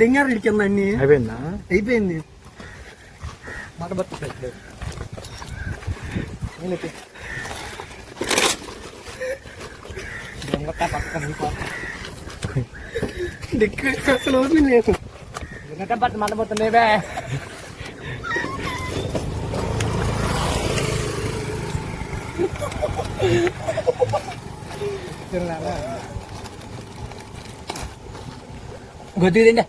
తెంగారు ఇడికింది అన్ని అయిపోయిందా? అయిపోయింది. మాట బతుకు దిక్కు అసలు ఓపెన్ లేదు. మాట పోతుండే గొద్దు తిండే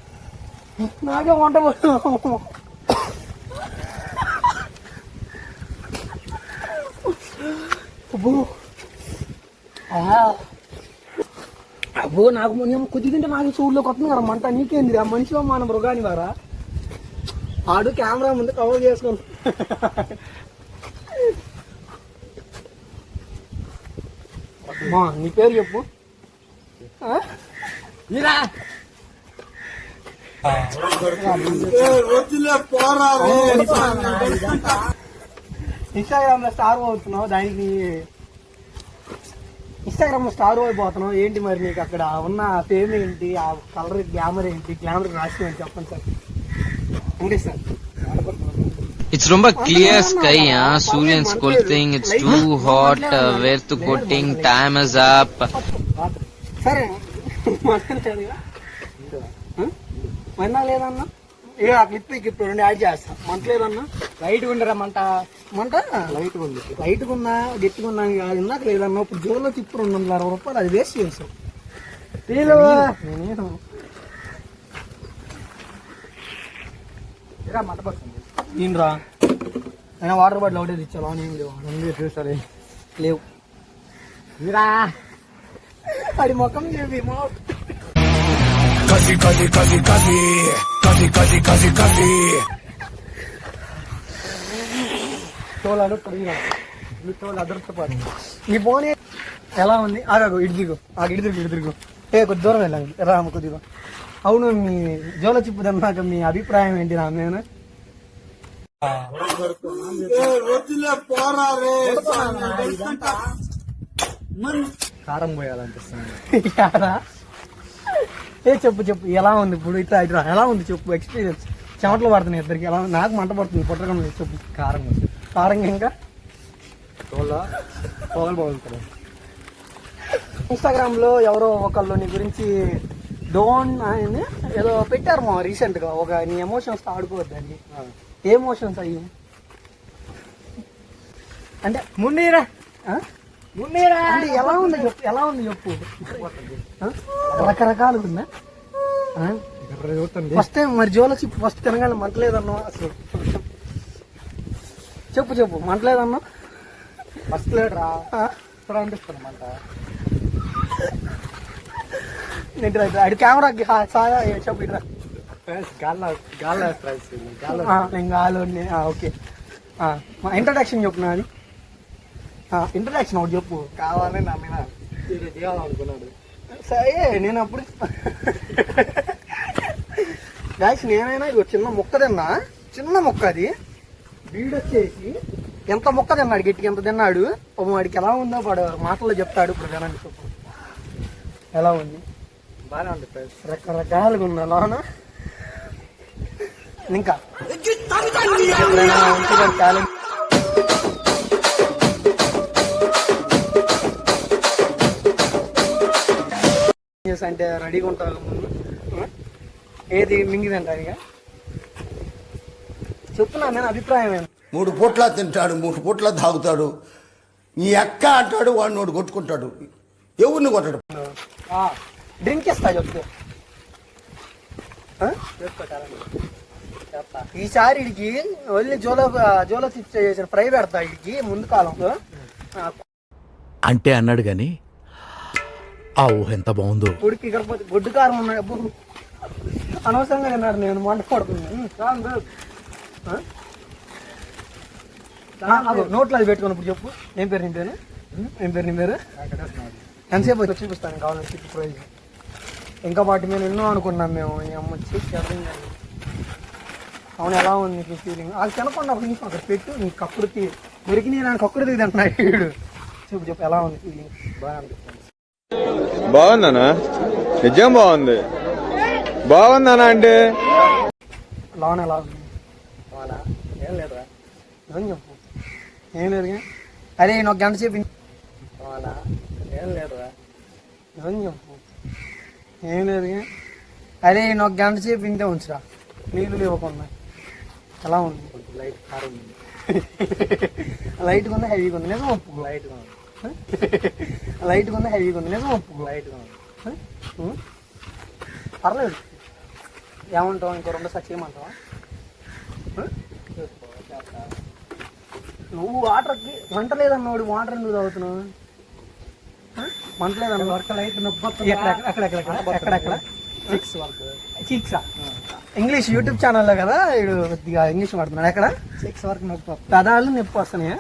నాకే వంట అబ్బో నాకు కొద్ది తింటే నాకు చూడులోకి వస్తుంది కదా మంట. నీకేంది ఆ మనిషి మన మృగాని వారా ఆడు కెమెరా ముందు కవర్ చేసుకుని నీ పేరు చెప్పు. ఇన్స్టాగ్రామ్ లో స్టార్ అవుతున్నావు, దానికి ఇన్స్టాగ్రామ్ లో స్టార్ అయిపోతున్నావు ఏంటి మరి? నీకు అక్కడ ఉన్న ఫేమ్ ఏంటి? ఆ కలర్ గ్లామర్ ఏంటి? గ్లామర్ రాసి ఏంటి చెప్పండి సార్. అంటే సార్ It's ரொம்ப clear sky, Suryan's scolding, it's too hot, where's the coating, time is up. సరే మన్నా లేదన్నా ఏ ఆ క్లిప్ రెండు యాడ్ చేస్తా. మంట లేదన్నా లైట్ ఉండరా మంట మంట లైట్గా ఉంది. లైట్గా ఉన్నా గట్టిగా ఉన్నా కాదు. ఇందాక లేదన్నా ఇప్పుడు జోలో తిప్పు 260 రూపాయలు అది వేస్ట్ చేసావు. మంట పడుతుంది. ఏంట్రా అయినా వాటర్ బాటిల్ ఒకటే తెచ్చావా? ఏం లేవు చూసారు లేవు. అది మొక్కం చెప్పి Casi, casi, casi, casi, casi, casi, casi, casi. తోలాడు తోలు అదృష్టపడి నీ ఫోన్ ఎలా ఉంది? ఆగాగు ఇటు దిగు. ఇటు తిరుగు ఏ కొద్ది దూరం వెళ్ళాను రా కొద్దిగా. అవును మీ జోల చిప్పు తిన్నాక మీ అభిప్రాయం ఏంటి నా మీద? కారం పోయాలనిపిస్తుంది. ఏ చెప్పు ఎలా ఉంది ఇప్పుడు? ఇట్లా ఇట్లా ఎలా ఉంది చెప్పు. ఎక్స్పీరియన్స్ చెమటలు పడుతున్నాయి ఇద్దరికి. ఎలా ఉంది? నాకు మంట పడుతుంది పుట్టకుండా. చెప్పు. కారం ఇంకా పోగలుగుతారు. ఇన్స్టాగ్రామ్ లో ఎవరో ఒకళ్ళు నీ గురించి అని ఏదో పెట్టారు మా రీసెంట్ గా. ఒక నీ ఎమోషన్స్ తో ఆడుకోవద్దండి. ఏ ఎమోషన్స్ అయ్యి అంటే మున్నీరా అంటే ఎలా ఉంది చెప్పు. రకరకాలు ఉందా? ఫస్ట్ టైం మరి జోలో చిప్పు ఫస్ట్ తినగానే మంటలేదన్నా అసలు చెప్పు మంటలేదన్నా ఫస్ట్ లేడరా అనిపిస్తుంది మంట. అది కెమెరా చెప్పు ఇట్లా నేను గాలి ఓకే. ఇంట్రడక్షన్ చెప్పు నాది. ఇంట్రడక్షన్ ఒకటి చెప్పు. కావాలని నా మీద దిగాలనుకున్నాడు. సరే నేను అప్పుడు గాయస్ నేనైనా ఇది చిన్న మొక్క తిన్నా. చిన్న మొక్క అది. వీడొచ్చేసి ఎంత మొక్క తిన్నాడు గట్టికి ఎంత తిన్నాడు. వాడికి ఎలా ఉందో వాడు మాటల్లో చెప్తాడు. ఇప్పుడు జనాన్ని చెప్పు ఎలా ఉంది. బాగానే ఉంటుంది. రకరకాలుగా ఉంది లోన. ఇంకా టాలెంట్ అంటే రెడీగా ఉంటారు ముందు. ఏది మింగిదంటారు ఇక చెప్తున్నా నేను అభిప్రాయం ఏమి. 3 పూట్ల తింటాడు, 3 పూట్ల తాగుతాడు. ఈ అక్క అంటాడు, వాడు నోడు కొట్టుకుంటాడు. ఎవరిని కొట్టడు. డ్రింక్ ఇస్తా చెప్తే ఈసారి ఇడికి వెళ్ళి జోలో చేసిన ఫ్రై పెడతా ఇడికి ముందు కాలంలో. అంటే అన్నాడు గాని ఆ ఊహ ఎంత బాగుందో. ఉడికి ఇక్కడ గొడ్డు కారం ఉన్నాయి. అబ్బు అనవసరంగా తిన్నాడు. నేను మంట పడుతున్నాను. నోట్లో అది పెట్టుకుని ఇప్పుడు చెప్పు. ఏం పేరు నీ పేరు? నీ పేరు ఎంతసేపు వచ్చి చూపిస్తాను కావాలని చెప్పి ప్రైజ్. ఇంకా వాటి మీద ఎన్నో అనుకున్నాం మేము. ఈ అమ్మ వచ్చి అవును ఎలా ఉంది నీకు ఫీలింగ్? అది తినకుండా ఒక నిమిషం అక్కడ పెట్టు. నీ కక్కుడికి దొరికి నేను కక్కుడికి తింటున్నాడు వీడు. చెప్పు ఎలా ఉంది ఫీలింగ్? బాగా అనిపిస్తుంది. బాగుందనా? నిజం బాగుంది. బాగుందనా అంటే లోన్ ఎలా ఉంది? అవునా ఏం లేదురా. నిజం చెప్పు. ఏం లేదు. అరే నేను ఒక గంట సేపు అవునా ఏం లేదురా. నిజం చెప్పు. ఏం లేదు. అరే నేను ఒక గంట సేపు ఇంటే ఉంచురా. నీళ్ళు ఇవ్వకుండా ఎలా ఉంది? కొంచెం లైట్ కారం ఉంది. లైట్గా ఉంది, హెవీగా ఉంది. నిజం ఒప్పుకో. లైట్గా ఉంది. లైట్గా ఉంది, హెవీగా ఉంది. నిజం ఒప్పుకో. లైట్గా ఉంది. పర్లేదు. ఏమంటావు? ఇంకో 2 సార్లు చేయమంటావా? నువ్వు వాటర్కి వంట లేదన్నాడు, వాటర్ ఎందుకు తాగుతున్నావు? వంట లేదన్న వర్క్ లైట్ నొప్పి ఎక్కడెక్కడ 6 వరకు చీక్సా ఇంగ్లీష్ యూట్యూబ్ ఛానల్లో కదా వీడు కొద్దిగా ఇంగ్లీష్ వాడుతున్నాడు. ఎక్కడ 6 వరకు నొప్పి. పదాలు నొప్పి వస్తున్నాయా?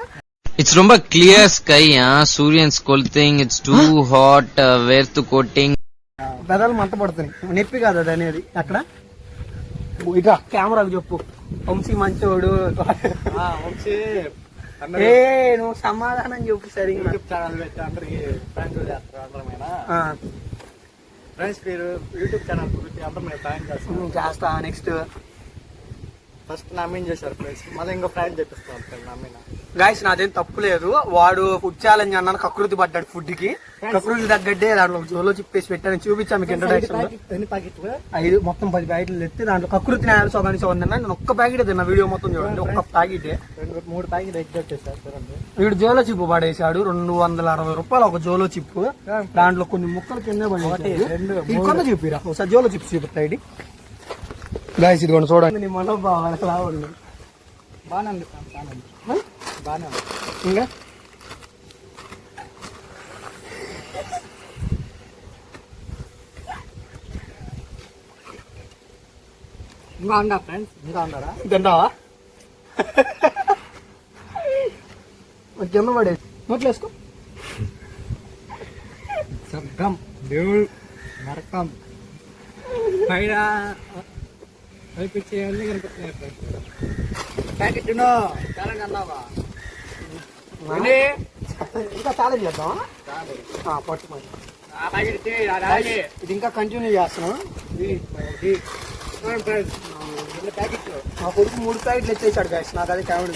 It's romba clear sky, Suryan scolting, it's too hot, Verthu coating. పెదాలు మంట పడుతున్నాయి. నొప్పి కాదు అది అనేది. అక్కడ ఇట్లా కెమెరాకు చెప్పు. వంశీ మంచోడు. వచ్చి ఏ నువ్వు సమాధానం చెప్పు సరిగ్గా. యూట్యూబ్ ఛానల్ పెట్టి అందరికి ఫ్రెండ్స్ చేస్తారు. అందరమైనా ఫ్రెండ్స్ మీరు యూట్యూబ్ ఛానల్ పెట్టి అందరూ మేము ఫ్రెండ్ చేస్తాం. చేస్తా. నెక్స్ట్ ఫస్ట్ నమ్మీన్ చేశారు ఫ్రెండ్స్, మళ్ళీ ఇంకో ఫ్రెండ్ చెప్పిస్తాం నమ్మీన. గాయస్ నాదేం తప్పు లేదు. వాడు ఫుడ్ ఛాలెంజ్ అన్నాను, కకృతి పడ్డాడు ఫుడ్ కి. కకృతి తగ్గట్టే దాంట్లో జోలో చిప్పేసి పెట్టాను. చూపించాను మీకు ఇంట్రడక్షన్. ఎన్ని ప్యాకెట్లు? 5 మొత్తం 10 ప్యాకెట్లు ఎత్తి దాంట్లో కకృతి నేల సోగాని సోగం తిన్నా. నేను ఒక్క ప్యాకెట్ తిన్నా. వీడియో మొత్తం చూడండి. ఒక్క ప్యాకెటే 2-3 ప్యాకెట్ ఎగ్జాక్ట్ చేశారు చూడండి. వీడు జోలో చిప్పు పడేసాడు. 260 రూపాయలు ఒక జోలో చిప్పు. దాంట్లో కొన్ని ముక్కలు కింద పడి చూపిరా ఒకసారి. జోలో చిప్స్ చూపిస్తా ఇది. గాయస్ ఇది కూడా చూడండి. నీ మనోభావాలు ఎలా ఉంది? బాగానే ఉంది. బాగానే ఉంది. ఇంకా ఇంకా ఉందా ఫ్రెండ్స్? ఇంకా ఉండారా? తింటావా? కింద పడేసి నోట్లు వేసుకో. శబ్దం దేవుడు నరకం పైన కనిపించేవన్నీ కనిపిస్తున్నాయి ఫ్రెండ్స్. ప్యాకెట్ ఛాలెంజ్ అన్నావా? ఇంకా ఛాలెంజ్ చేద్దామా? పట్టుకోండి. ఇది ఇంకా కంటిన్యూ చేస్తున్నాం. ప్యాకెట్లు మా కొడుకు 3 ప్యాకెట్లు ఎత్తేసాడు గాయస్. నాకు అది కామెడీ.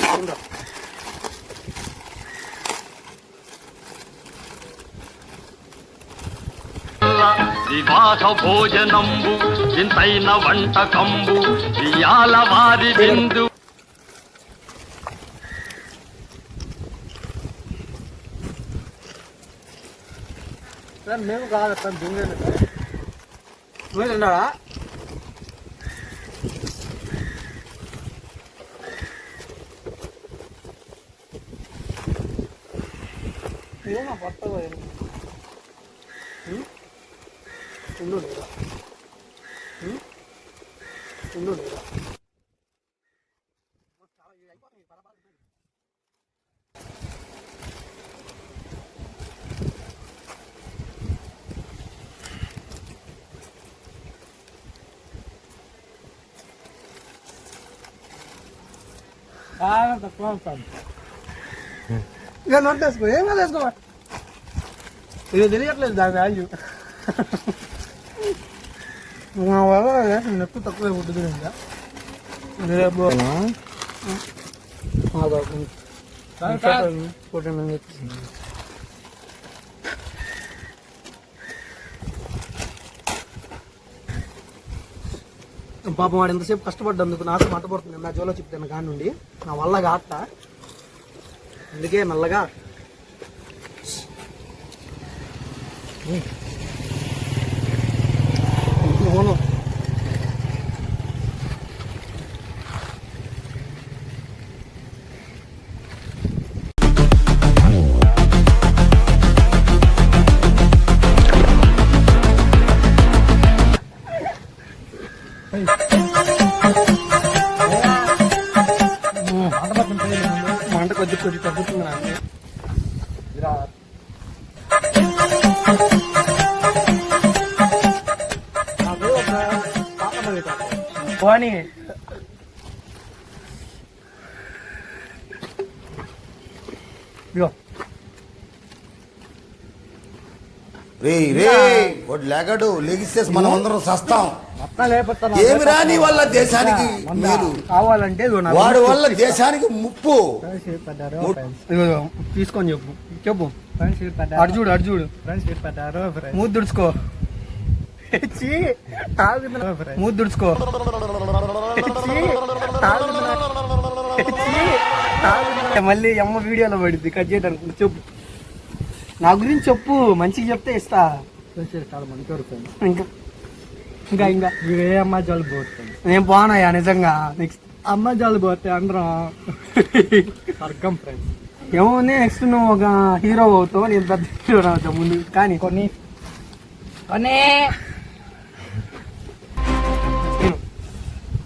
వివాహ భోజనంబు ఇంతైన వంటకంబు ఇయాల వారి విందు. సార్ మేము కాదు సార్ దింగండి. నువ్వు తిన్నాడా? ఏమో పట్టదు. ఉండు లేదా? ఉండు లేదా? తక్కువ సార్. ఇక నోట్ వేసుకో. ఏం కాదు వేసుకో. ఇది తెలియట్లేదు దాని వాల్యూ. మా వల్ల నొప్పి తక్కువ ఉంటుంది. రేపు పాపం వాడు ఎంతసేపు కష్టపడ్డందుకు నాకు మాట పడుతుంది. నా జోలో చెప్తాను కాని నుండి నా వల్ల కాట. అందుకే మెల్లగా అవును. మంట కొద్ది తగ్గుతుంది నాకు. పోనీ రే వాడు లేగాడు, లెగిస్తే మనం అందరం సస్తాం. ఏమి రాని వల్ల దేశానికి మేలు, కావాలంటే ఇదిగో నా వాడి గురించి వల్ల దేశానికి ముప్పు. ఫ్రెండ్షిప్ పెట్టారు ఇదిగో తీసుకొని చెప్పు చెప్పు. ఫ్రెండ్షిప్ అటు పెట్టారు చూడు అటు చూడు. ఫ్రెండ్షిప్ పెట్టారు ఫ్రెండ్స్ మూతి దుడుచుకో. ఛీ, ఆగుతున్నా. మూతి దుడుచుకో. ఛీ, ఆగుతున్నా. ఛీ, ఆగుతున్నా. మళ్ళీ అమ్మ వీడియోలో పడింది కట్ చేయడానికి. చెప్పు నా గురించి చెప్పు, మంచిగా చెప్తే ఇస్తా. ఫ్రెండ్షిప్ చాలా మంచివారు ఫ్రెండ్స్. ఇంకా ఇంకా ఇంకా ఇవే అమ్మ జాలు పోతుంది, నేను పోనాయా నిజంగా. నెక్స్ట్ అమ్మ జాలు పోతే అందరం స్వర్గం ఫ్రెండ్స్. ఏమోనే నెక్స్ట్ నువ్వు ఒక హీరో అవుతావు, నేను పెద్ద హీరో అవుతావు ముందు. కానీ కొన్ని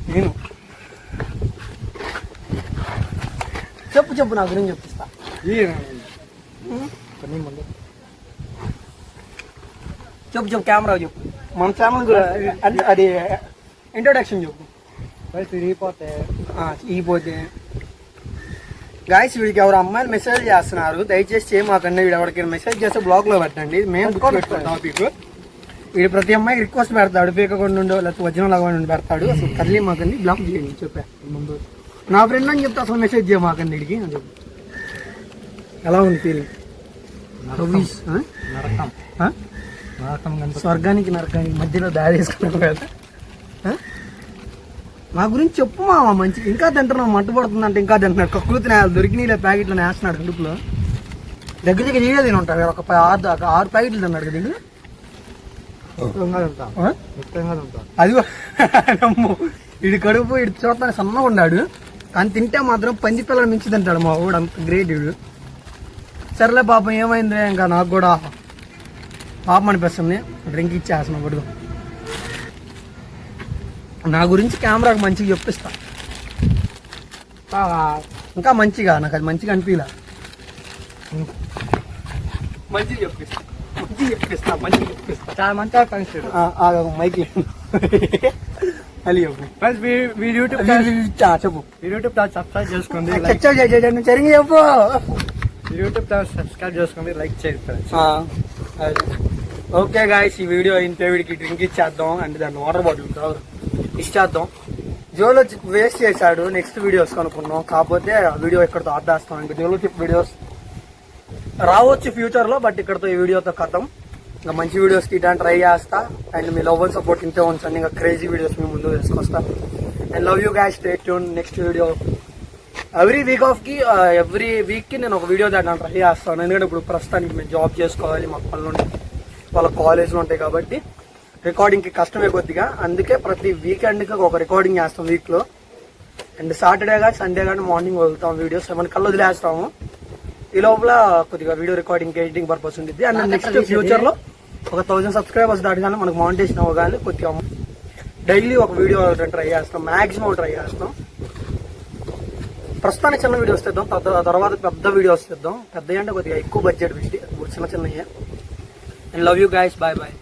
నేను చెప్పు చెప్పు నా గురించి చెప్పిస్తా. కొన్ని ముందు చెప్పు చెప్పు కెమెరా చెప్పు. మన ఛానల్ అంటే అది ఇంట్రొడక్షన్ చెప్పు. ఫ్రెండ్స్ విడిపోతే ఈపోతే గాయస్ వీడికి ఎవరు అమ్మాయిలు మెసేజ్ చేస్తున్నారు, దయచేసి చేయమాకండి. వీడు ఎవరికైనా మెసేజ్ చేస్తే బ్లాగ్ లో పెట్టండి. మేము పెట్టుకుంటాం టాపిక్. వీడు ప్రతి అమ్మాయికి రిక్వెస్ట్ పెడతాడు, పీకకుండా ఉండో లేకపోతే వజ్రం లాగా ఉండి పెడతాడు. అసలు కదిలే మాకండి, బ్లాక్ చేయండి చెప్పా ముందు. నా ఫ్రెండ్ అని చెప్తే అసలు మెసేజ్ చేయమాకండి వీడికి అని చెప్పు. ఎలా ఉంది ఫీలింగ్? నరకం నరకం కనుక స్వర్గానికి నరకానికి మధ్యలో దారి వేసుకున్నావు కదా. నా గురించి చెప్పు మామ మంచి. ఇంకా తింటున్నావు, మంట పడుతుందంటే ఇంకా తింటున్నాడు. కక్కులు నేల దొరికిన ప్యాకెట్లు వేస్తున్నాడు కడుపులో. దగ్గర దగ్గర ఏడే తిని ఉంటాడు కదా, ఒక 6 ప్యాకెట్లు తిన్నాడు కదా ఇంట్లో. అది ఇడు కడుపు ఇడు చూడటానికి సన్నగా ఉన్నాడు, కానీ తింటే మాత్రం పంది పిల్లల మించి తింటాడు మా వాడు. అంత గ్రేట్ ఇడు. సర్లే పాపం ఏమైంది, ఇంకా నాకు కూడా పాపం అనిపిస్తుంది. డ్రింక్ ఇచ్చేస్తున్నాం పడుకో. నా గురించి కెమెరాకి మంచిగా చెప్పిస్తా. ఇంకా మంచిగా నాకు అది మంచిగా అనిపించలే. మంచిగా చెప్పిస్తా మంచిగా చెప్పిస్తా. చాలా మంచిగా ఫ్రెండ్స్. మైక్ అది చెప్పు. ఫ్రెండ్స్ మీ యూట్యూబ్ చెప్పు. యూట్యూబ్ ఛానల్ సబ్స్క్రైబ్ చేసుకోండి, సరిగ్గా చెప్పు. యూట్యూబ్ ఛానల్ సబ్స్క్రైబ్ చేసుకోండి, లైక్ చేయండి ఫ్రెండ్స్. ఓకే గాయస్, ఈ వీడియో ఇంతే. వీడికి డ్రింక్ ఇచ్చేద్దాం అంటే దాన్ని వాటర్ బాటిల్ ఇచ్చేద్దాం. జోలో వేస్ట్ చేశాడు, నెక్స్ట్ వీడియోస్ కనుక్కున్నాం. కాకపోతే ఆ వీడియో ఇక్కడతో ఆపేస్తాం. ఇంకా జోలో చిప్ వీడియోస్ రావచ్చు ఫ్యూచర్ లో, బట్ ఇక్కడతో ఈ వీడియోతో కథం. ఇంకా మంచి వీడియోస్ తీయడానికి ట్రై చేస్తా. And me love and support ఇంతే ఉంచండి. ఇంకా క్రేజీ వీడియోస్ మీ ముందు తీసుకొస్తా. And love you guys, stay tune. Next video every week కి నేను ఒక వీడియో తీయడానికి ట్రై చేస్తాను. ఎందుకంటే ఇప్పుడు ప్రస్తుతానికి మేము జాబ్ చేసుకోవాలి, మాకు పనులు ఉంటాయి, వాళ్ళ కాలేజ్లు ఉంటాయి కాబట్టి రికార్డింగ్కి కష్టమే కొద్దిగా. అందుకే ప్రతి వీకెండ్కి ఒక రికార్డింగ్ చేస్తాం వీక్లో. అండ్ సాటర్డే కానీ సండే కానీ మార్నింగ్ వదులుతాం వీడియో. 7 కల్లా వదిలేస్తాము. ఈ లోపల కొద్దిగా వీడియో రికార్డింగ్ ఎడిటింగ్ పర్పస్ ఉంటుంది. అండ్ నెక్స్ట్ ఫ్యూచర్లో ఒక 1000 సబ్స్క్రైబర్స్ దాటిగానే మనకు మౌంటేషన్ అవ్వగానే కొద్దిగా డైలీ ఒక వీడియో ట్రై చేస్తాం, మాక్సిమం ట్రై చేస్తాం. ప్రస్తుతానికి చిన్న వీడియోస్ తెద్దాం, తర్వాత పెద్ద వీడియోస్ తెద్దాం. పెద్ద అంటే కొద్దిగా ఎక్కువ బడ్జెట్ చిన్న చిన్నవి. And love you guys, bye bye.